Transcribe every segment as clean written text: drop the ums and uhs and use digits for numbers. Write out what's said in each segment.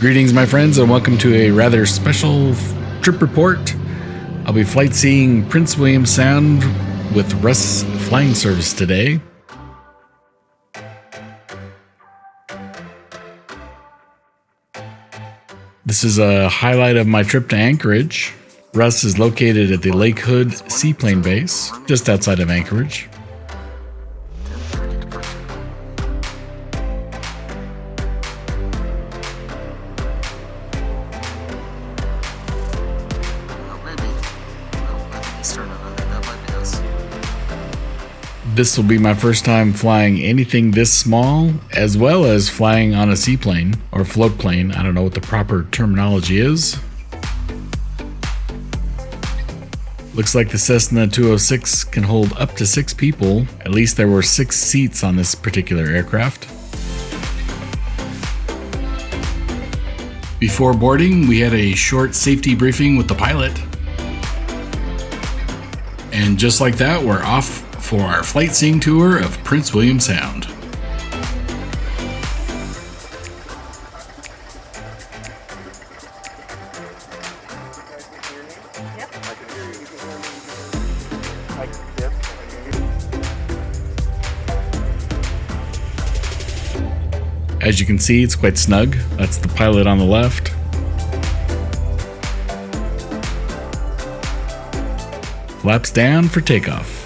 Greetings, my friends, and welcome to a rather special trip report. I'll be flight seeing Prince William Sound with Russ Flying Service today. This is a highlight of my trip to Anchorage. Russ is located at the Lake Hood Seaplane Base, just outside of Anchorage. This will be my first time flying anything this small, as well as flying on a seaplane or float plane. I don't know what the proper terminology is. Looks like the Cessna 206 can hold up to 6 people. At least there were 6 seats on this particular aircraft. Before boarding, we had a short safety briefing with the pilot. And just like that, we're off for our flight seeing tour of Prince William Sound. As you can see, it's quite snug. That's the pilot on the left. Flaps down for takeoff.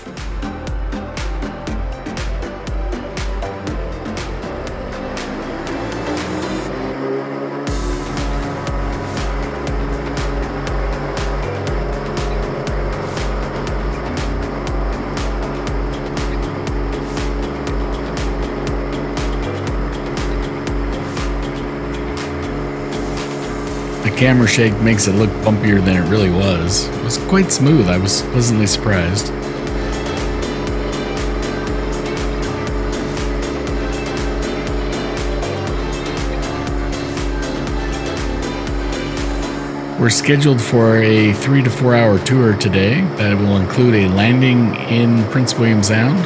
The camera shake makes it look bumpier than it really was. It was quite smooth. I was pleasantly surprised. We're scheduled for a 3 to 4 hour tour today that will include a landing in Prince William Sound.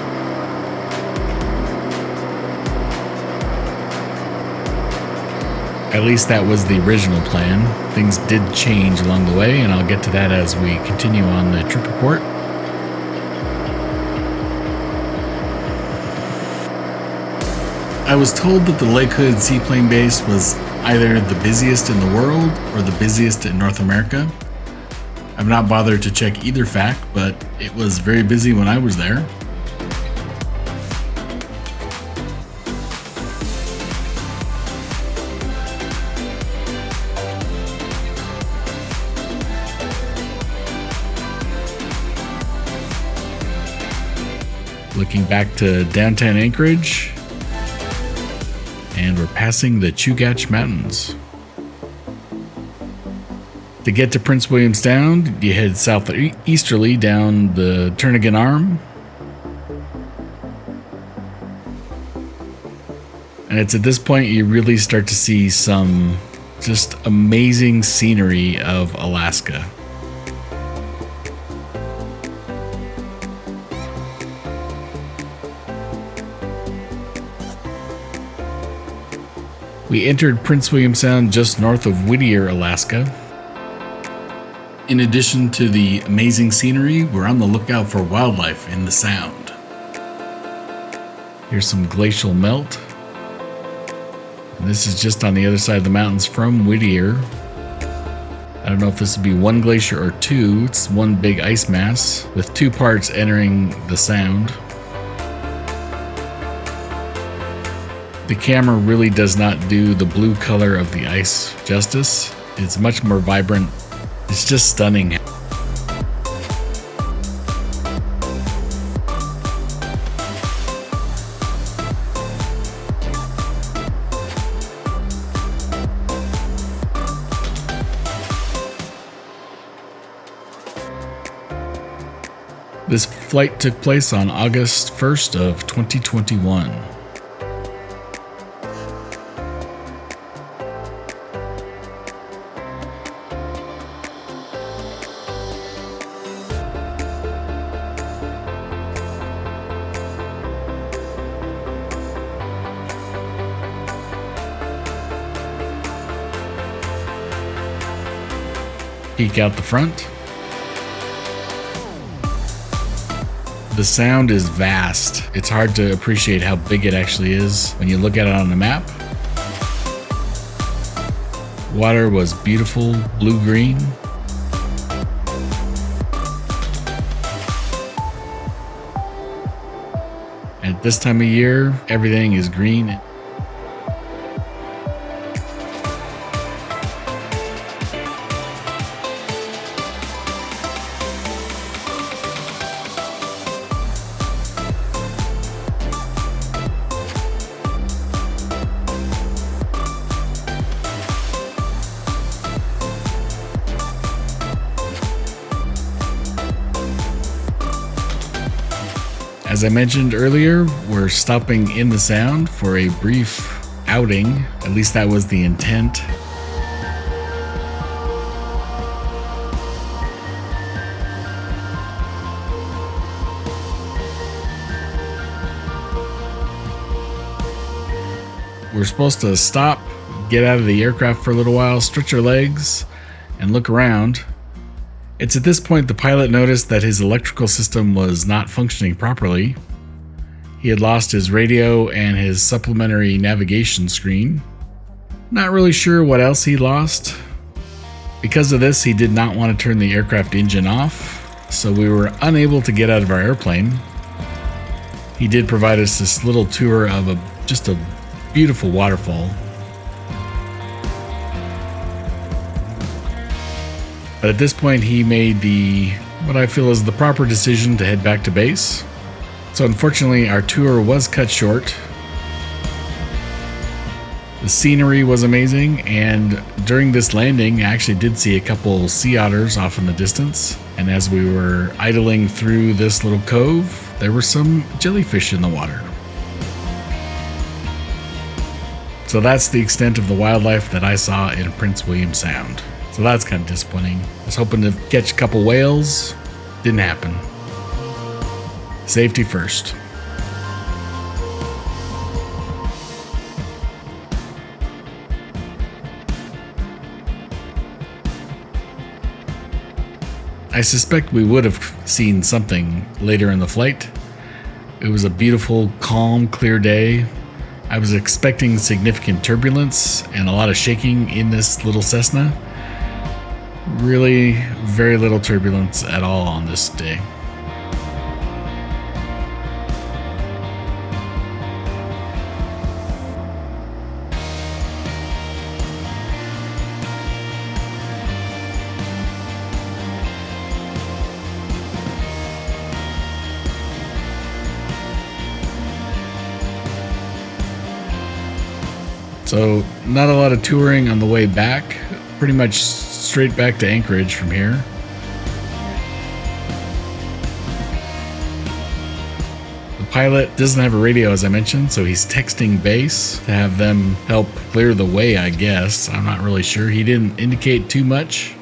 At least that was the original plan. Things did change along the way, and I'll get to that as we continue on the trip report. I was told that the Lake Hood Seaplane Base was either the busiest in the world or the busiest in North America. I've not bothered to check either fact, but it was very busy when I was there. Looking back to downtown Anchorage, and we're passing the Chugach Mountains. To get to Prince William Sound, you head southeasterly down the Turnagain Arm. And it's at this point you really start to see some just amazing scenery of Alaska. We entered Prince William Sound just north of Whittier, Alaska. In addition to the amazing scenery, we're on the lookout for wildlife in the Sound. Here's some glacial melt. And this is just on the other side of the mountains from Whittier. I don't know if this would be one glacier or two. It's one big ice mass with 2 parts entering the Sound. The camera really does not do the blue color of the ice justice. It's much more vibrant. It's just stunning. This flight took place on August 1st of 2021. peek out the front. The sound is vast. It's hard to appreciate how big it actually is when you look at it on the map. Water was beautiful, blue-green. At this time of year, everything is green. As I mentioned earlier, we're stopping in the Sound for a brief outing. At least that was the intent. We're supposed to stop, get out of the aircraft for a little while, stretch our legs, and look around. It's at this point the pilot noticed that his electrical system was not functioning properly. He had lost his radio and his supplementary navigation screen. Not really sure what else he lost. Because of this, he did not want to turn the aircraft engine off, so we were unable to get out of our airplane. He did provide us this little tour of just a beautiful waterfall. But at this point, he made what I feel is the proper decision to head back to base. So unfortunately, our tour was cut short. The scenery was amazing, and during this landing, I actually did see a couple sea otters off in the distance. And as we were idling through this little cove, there were some jellyfish in the water. So that's the extent of the wildlife that I saw in Prince William Sound. So that's kind of disappointing. I was hoping to catch a couple whales. Didn't happen. Safety first. I suspect we would have seen something later in the flight. It was a beautiful, calm, clear day. I was expecting significant turbulence and a lot of shaking in this little Cessna. Really very little turbulence at all on this day. So not a lot of touring on the way back, pretty much straight back to Anchorage from here. The pilot doesn't have a radio, as I mentioned, so he's texting base to have them help clear the way, I guess. I'm not really sure. He didn't indicate too much.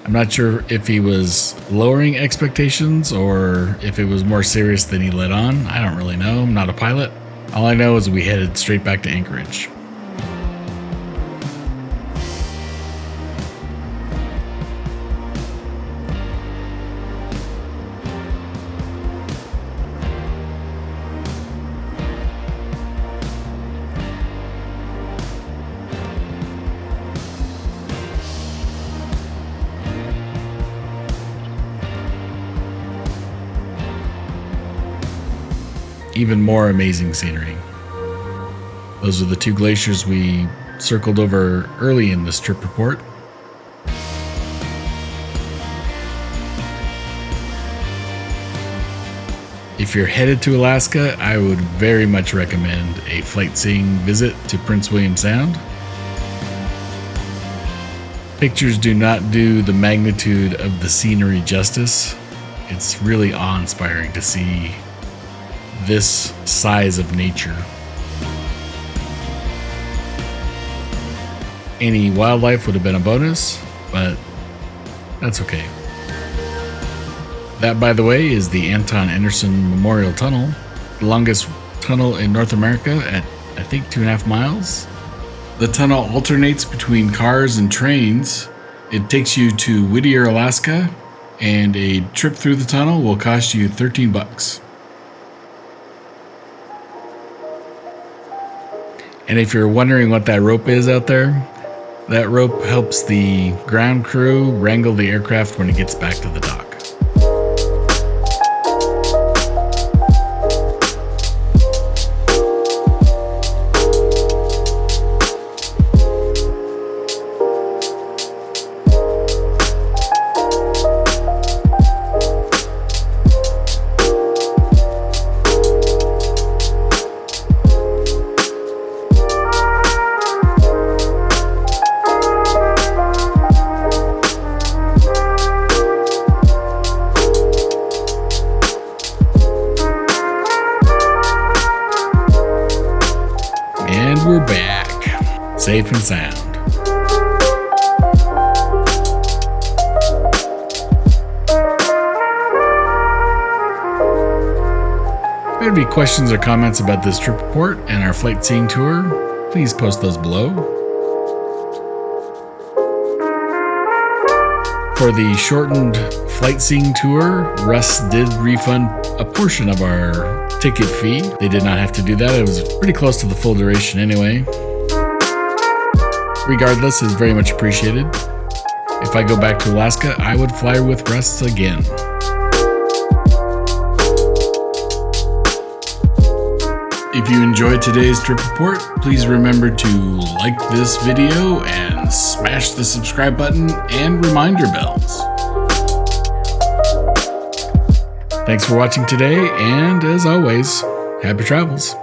I'm not sure if he was lowering expectations or if it was more serious than he let on. I don't really know. I'm not a pilot. All I know is we headed straight back to Anchorage. Even more amazing scenery. Those are the two glaciers we circled over early in this trip report. If you're headed to Alaska, I would very much recommend a Flightseeing visit to Prince William Sound. Pictures do not do the magnitude of the scenery justice. It's really awe-inspiring to see this size of nature. Any wildlife would have been a bonus, but that's okay. That, by the way, is the Anton Anderson Memorial Tunnel, the longest tunnel in North America at, I think, 2.5 miles. The tunnel alternates between cars and trains, It takes you to Whittier, Alaska, and a trip through the tunnel will cost you $13. And if you're wondering what that rope is out there, that rope helps the ground crew wrangle the aircraft when it gets back to the dock. And we're back, safe and sound. If there be questions or comments about this trip report and our flight seeing tour, please post those below. For the shortened flight seeing tour, Russ did refund a portion of our ticket fee. They did not have to do that. It was pretty close to the full duration anyway. Regardless, it's very much appreciated. If I go back to Alaska, I would fly with Russ again. If you enjoyed today's trip report, please remember to like this video and smash the subscribe button and reminder bells. Thanks for watching today, and as always, happy travels.